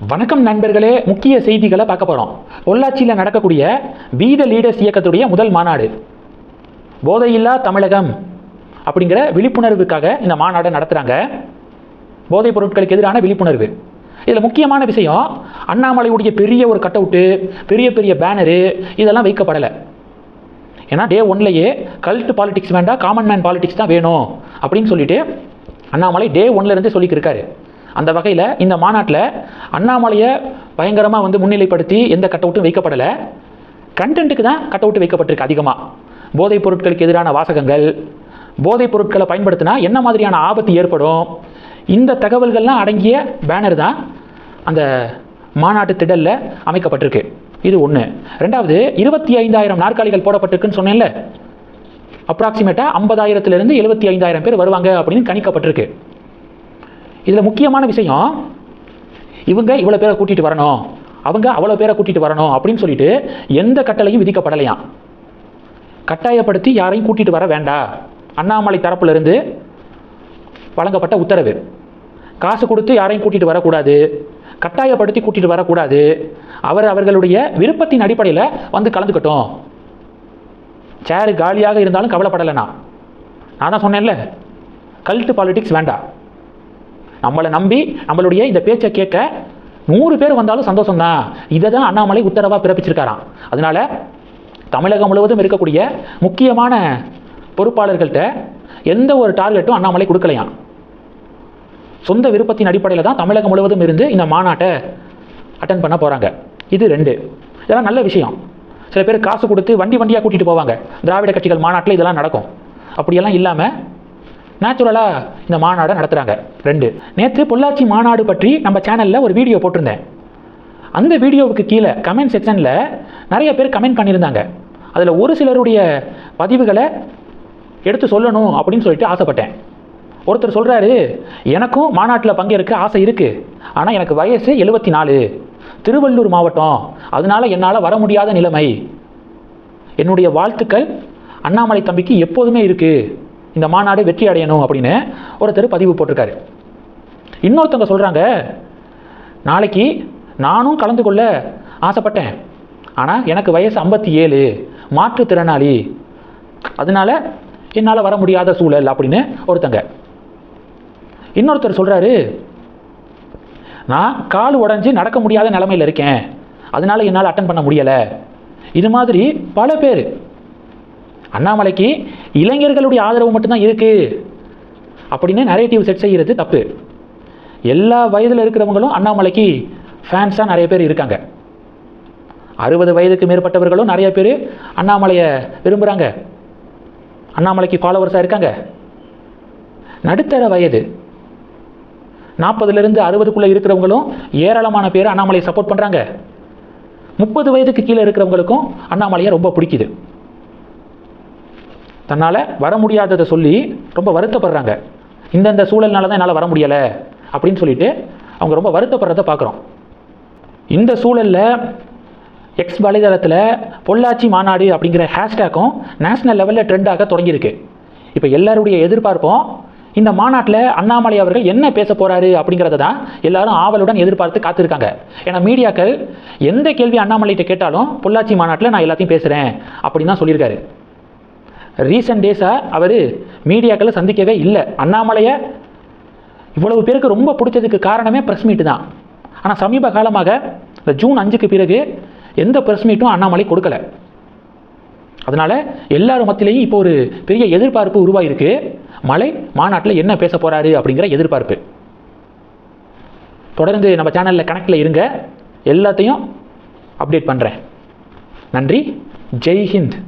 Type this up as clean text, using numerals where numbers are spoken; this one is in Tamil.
வணக்கம் நண்பர்களே, முக்கிய செய்திகளை பார்க்க போகிறோம். பொள்ளாச்சியில் நடக்கக்கூடிய பி த லீடர்ஸ் இயக்கத்துடைய முதல் மாநாடு, போதையில்லா தமிழகம் அப்படிங்கிற விழிப்புணர்வுக்காக இந்த மாநாடை நடத்துகிறாங்க. போதைப் பொருட்களுக்கு எதிரான விழிப்புணர்வு. இதில் முக்கியமான விஷயம், அண்ணாமலையுடைய பெரிய ஒரு கட் அவுட்டு, பெரிய பெரிய பேனரு இதெல்லாம் வைக்கப்படலை. ஏன்னா டே ஒன்லேயே கல்ட் பாலிடிக்ஸ் வேண்டாம், காமன் மேன் பாலிடிக்ஸ் தான் வேணும் அப்படின்னு சொல்லிட்டு அண்ணாமலை டே ஒன்லேருந்து சொல்லிக்கிருக்காரு. அந்த வகையில் இந்த மாநாட்டில் அண்ணாமலையை பயங்கரமாக முன்னிலைப்படுத்தி எந்த கட் அவுட்டும் வைக்கப்படலை. கண்டென்ட்டுக்கு தான் கட் அவுட் வைக்கப்பட்டிருக்கு. அதிகமாக போதைப் பொருட்களுக்கு எதிரான வாசகங்கள், போதைப் பொருட்களை பயன்படுத்தினா என்ன மாதிரியான ஆபத்து ஏற்படும், இந்த தகவல்கள்லாம் அடங்கிய பேனர் தான் அந்த மாநாட்டு திடலில் அமைக்கப்பட்டிருக்கு. இது ஒன்று. ரெண்டாவது, 25,000 நாற்காலிகள் போடப்பட்டிருக்குன்னு சொன்னேன்ல, அப்ராக்சிமேட்டாக 50,000 75,000 பேர் வருவாங்க அப்படின்னு கணிக்கப்பட்டிருக்கு. இதில் முக்கியமான விஷயம், இவங்க இவ்வளோ பேரை கூட்டிகிட்டு வரணும், அவங்க அவ்வளோ பேரை கூட்டிகிட்டு வரணும் அப்படின்னு சொல்லிட்டு எந்த கட்டளையும் விதிக்கப்படலையாம். கட்டாயப்படுத்தி யாரையும் கூட்டிகிட்டு வர வேண்டாம், அண்ணாமலை தரப்பிலிருந்து வழங்கப்பட்ட உத்தரவு. காசு கொடுத்து யாரையும் கூட்டிகிட்டு வரக்கூடாது, கட்டாயப்படுத்தி கூட்டிகிட்டு வரக்கூடாது, அவர்களுடைய விருப்பத்தின் அடிப்படையில் வந்து கலந்துக்கட்டும். சேரு காலியாக இருந்தாலும் கவலைப்படலைண்ணா. நான் தான் சொன்னேன்ல, கல்ட்டு பாலிடிக்ஸ் வேண்டாம். நம்மளை நம்பி நம்மளுடைய இந்த பேச்சை கேட்க 100 பேர் வந்தாலும் சந்தோஷம்தான். இதை தான் அண்ணாமலை உத்தரவாக பிறப்பிச்சிருக்காராம். அதனால தமிழகம் முழுவதும் இருக்கக்கூடிய முக்கியமான பொறுப்பாளர்கள்ட்ட எந்த ஒரு டார்கெட்டும் அண்ணாமலை கொடுக்கலையாம். சொந்த விருப்பத்தின் அடிப்படையில் தான் தமிழகம் முழுவதும் இருந்து இந்த மாநாட்டை அட்டன் பண்ண போகிறாங்க. இது 2. இதெல்லாம் நல்ல விஷயம். சில பேர் காசு கொடுத்து வண்டியாக கூட்டிகிட்டு போவாங்க. திராவிட கட்சிகள் மாநாட்டில் இதெல்லாம் நடக்கும். அப்படியெல்லாம் இல்லாமல் நேச்சுரலாக இந்த மாநாடை நடத்துகிறாங்க. 2, நேற்று பொள்ளாச்சி மாநாடு பற்றி நம்ம சேனலில் ஒரு வீடியோ போட்டிருந்தேன். அந்த வீடியோவுக்கு கீழே கமெண்ட் செக்ஷனில் நிறைய பேர் கமெண்ட் பண்ணியிருந்தாங்க. அதில் ஒரு சிலருடைய பதிவுகளை எடுத்து சொல்லணும் அப்படின்னு சொல்லிட்டு ஆசைப்பட்டேன். ஒருத்தர் சொல்கிறாரு, எனக்கும் மாநாட்டில் பங்கேற்க ஆசை இருக்குது, ஆனால் எனக்கு வயசு 74, திருவள்ளூர் மாவட்டம், அதனால் என்னால் வர முடியாத நிலைமை. என்னுடைய வாழ்த்துக்கள் அண்ணாமலை தம்பிக்கு எப்போதுமே இருக்குது, இந்த மாநாடு வெற்றி அடையணும் அப்படின்னு ஒருத்தர் பதிவு போட்டிருக்காரு. இன்னொருத்தவங்க சொல்கிறாங்க, நாளைக்கு நானும் கலந்து கொள்ள ஆசைப்பட்டேன், ஆனால் எனக்கு வயசு 57, மாற்றுத்திறனாளி, அதனால என்னால் வர முடியாத சூழல் அப்படின்னு ஒருத்தங்க. இன்னொருத்தர் சொல்கிறாரு, நான் கால் உடஞ்சி நடக்க முடியாத நிலைமையில் இருக்கேன், அதனால என்னால் அட்டன் பண்ண முடியலை. இது மாதிரி பல பேர். அண்ணாமலைக்கு இளைஞர்களுடைய ஆதரவு மட்டும்தான் இருக்குது அப்படின்னு நரேட்டிவ் செட் செய்கிறது தப்பு. எல்லா வயதில் இருக்கிறவங்களும் அண்ணாமலைக்கு ஃபேன்ஸாக நிறைய பேர் இருக்காங்க. 60 வயதுக்கு மேற்பட்டவர்களும் நிறைய பேர் அண்ணாமலையை விரும்புகிறாங்க, அண்ணாமலைக்கு ஃபாலோவர்ஸாக இருக்காங்க. நடுத்தர வயது 40லேருந்து 60க்குள்ளே இருக்கிறவங்களும் ஏராளமான பேர் அண்ணாமலையை சப்போர்ட் பண்ணுறாங்க. 30 வயதுக்கு கீழே இருக்கிறவங்களுக்கும் அண்ணாமலையை ரொம்ப பிடிக்குது. தன்னால் வர முடியாததை சொல்லி ரொம்ப வருத்தப்படுறாங்க. இந்தந்த சூழல்னால தான் என்னால் வர முடியலை அப்படின்னு சொல்லிட்டு அவங்க ரொம்ப வருத்தப்படுறத பார்க்குறோம். இந்த சூழலில் எக்ஸ் வலைதளத்தில் பொள்ளாச்சி மாநாடு அப்படிங்கிற ஹேஷ்டேக்கும் நேஷனல் லெவலில் ட்ரெண்டாக தொடங்கியிருக்கு. இப்போ எல்லாருடைய எதிர்பார்ப்பும் இந்த மாநாட்டில் அண்ணாமலை அவர்கள் என்ன பேச போகிறாரு அப்படிங்கிறத தான் எல்லாரும் ஆவலுடன் எதிர்பார்த்து காத்திருக்காங்க. ஏன்னா மீடியாக்கள் எந்த கேள்வி அண்ணாமலைகிட்ட கேட்டாலும் பொள்ளாச்சி மாநாட்டில் நான் எல்லாத்தையும் பேசுகிறேன் அப்படின்னு தான் சொல்லியிருக்காரு. ரீசன்ட் டேஸாக அவர் மீடியாக்களை சந்திக்கவே இல்லை. அண்ணாமலையை இவ்வளவு பேருக்கு ரொம்ப பிடிச்சதுக்கு காரணமே ப்ரெஸ் மீட்டு தான். ஆனால் சமீப காலமாக இந்த ஜூன் 5க்கு பிறகு எந்த ப்ரெஸ் மீட்டும் அண்ணாமலை கொடுக்கலை. அதனால் எல்லாரும் மத்தியிலையும் இப்போ ஒரு பெரிய எதிர்பார்ப்பு உருவாகிருக்கு. மலை மாநாட்டில் என்ன பேச போகிறாரு அப்படிங்கிற எதிர்பார்ப்பு. தொடர்ந்து நம்ம சேனலில் கனெக்டில் இருங்க, எல்லாத்தையும் அப்டேட் பண்ணுறேன். நன்றி. ஜெய் ஹிந்த்.